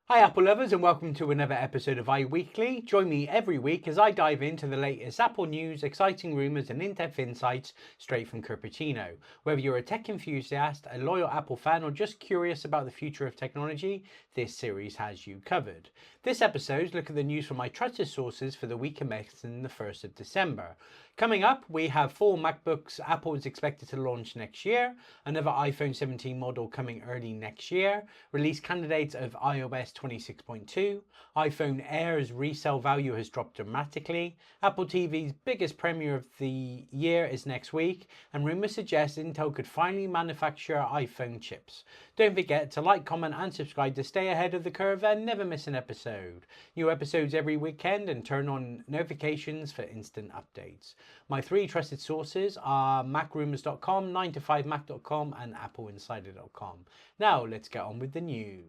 Hi Apple lovers and welcome to another episode of iWeekly. Join me every week as I dive into the latest Apple news, exciting rumours and in-depth insights straight from Cupertino. Whether you're a tech enthusiast, a loyal Apple fan or just curious about the future of technology, this series has you covered. This episode looks at the news from my trusted sources for the week commencing the 1st of December. Coming up, we have 4 MacBooks Apple is expected to launch next year, another iPhone 17 model coming early next year, release candidates of iOS 26.2, iPhone Air's resale value has dropped dramatically, Apple TV's biggest premiere of the year is next week, and rumours suggest Intel could finally manufacture iPhone chips. Don't forget to like, comment and subscribe to stay ahead of the curve and never miss an episode. New episodes every weekend and turn on notifications for instant updates. My 3 trusted sources are MacRumours.com, 9to5Mac.com and AppleInsider.com. Now let's get on with the news.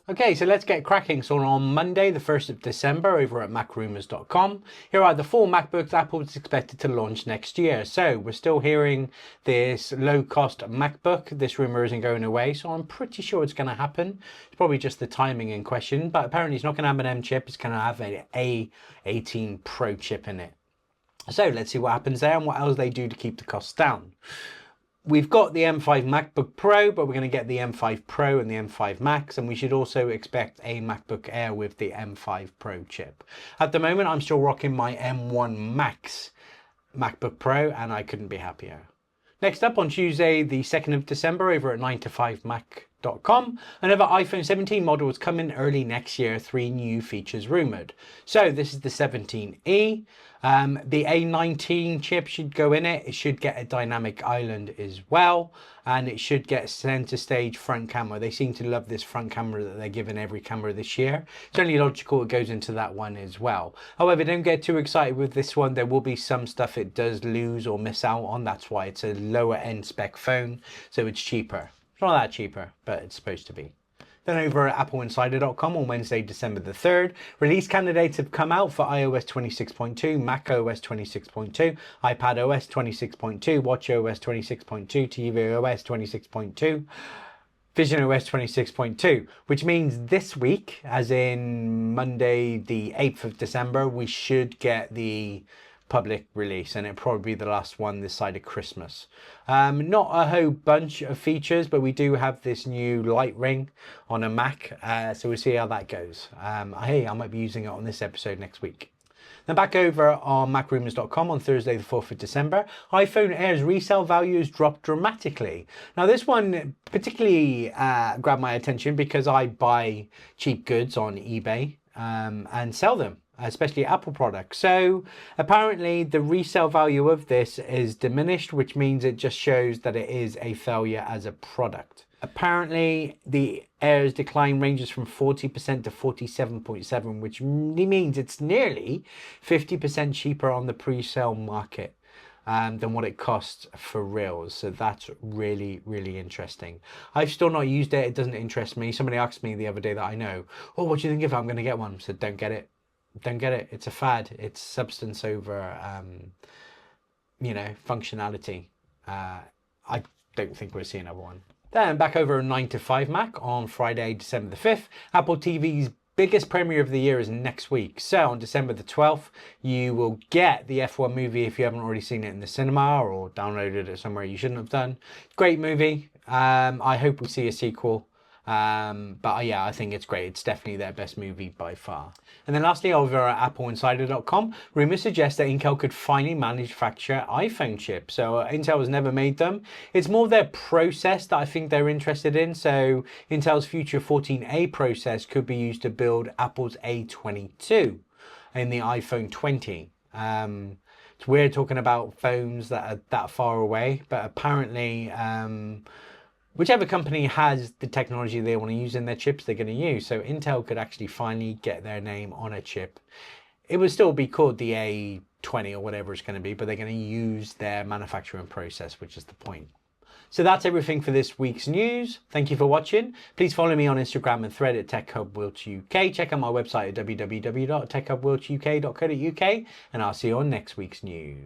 Okay, so let's get cracking. So on Monday, the 1st of December, over at MacRumours.com, here are the 4 MacBooks Apple is expected to launch next year. So we're still hearing this low-cost MacBook. This rumor isn't going away, so I'm pretty sure it's going to happen. It's probably just the timing in question, but apparently it's not going to have an M chip. It's going to have an A18 Pro chip in it. So let's see what happens there and what else they do to keep the costs down. We've got the M5 MacBook Pro, but we're going to get the M5 Pro and the M5 Max, and we should also expect a MacBook Air with the M5 Pro chip. At the moment, I'm still rocking my M1 Max MacBook Pro, and I couldn't be happier. Next up on Tuesday, the 2nd of December, over at 9to5Mac.com, another iPhone 17 model is coming early next year, 3 new features rumoured. So this is the 17E. The A19 chip should go in it. It should get a dynamic island as well, and it should get center stage front camera. They seem to love this front camera that they're giving every camera this year. It's only logical it goes into that one as well. However, don't get too excited with this one. There will be some stuff it does lose or miss out on. That's why it's a lower end spec phone, so it's cheaper. It's not that cheaper, but it's supposed to be. Then over at AppleInsider.com on Wednesday, December the 3rd, release candidates have come out for iOS 26.2, macOS 26.2, iPadOS 26.2, watchOS 26.2, tvOS 26.2, visionOS 26.2, which means this week, as in Monday the 8th of December, we should get the public release, and it'll probably be the last one this side of Christmas. Not a whole bunch of features, but we do have this new light ring on a Mac, so we'll see how that goes. Hey, I might be using it on this episode next week. Then back over on MacRumours.com on Thursday the 4th of December, iPhone Air's resale values dropped dramatically. Now this one particularly grabbed my attention because I buy cheap goods on eBay and sell them, especially Apple products. So apparently the resale value of this is diminished, which means it just shows that it is a failure as a product. Apparently the Air's decline ranges from 40% to 47.7%, which means it's nearly 50% cheaper on the pre-sale market than what it costs for reals. So that's really, really interesting. I've still not used it. It doesn't interest me. Somebody asked me the other day that I know, oh, what do you think if I'm going to get one? I said, don't get it. Don't get it. It's a fad. It's substance over, functionality. I don't think we'll see another one. Then back over on 9to5Mac on Friday, December the 5th, Apple TV's biggest premiere of the year is next week. So on December the 12th, you will get the F1 movie if you haven't already seen it in the cinema or downloaded it somewhere you shouldn't have done. Great movie. I hope we see a sequel. But yeah, I think it's great. It's definitely their best movie by far. And then lastly, over at AppleInsider.com, rumors suggest that Intel could finally manufacture iPhone chips. So Intel has never made them. It's more their process that I think they're interested in. So Intel's future 14A process could be used to build Apple's A22 in the iPhone 20. It's weird talking about phones that are that far away, but apparently whichever company has the technology they want to use in their chips, they're going to use. So Intel could actually finally get their name on a chip. It would still be called the A20 or whatever it's going to be, but they're going to use their manufacturing process, which is the point. So that's everything for this week's news. Thank you for watching. Please follow me on Instagram and thread at TechHubWiltsUK. Check out my website at www.techhubwiltsuk.co.uk, and I'll see you on next week's news.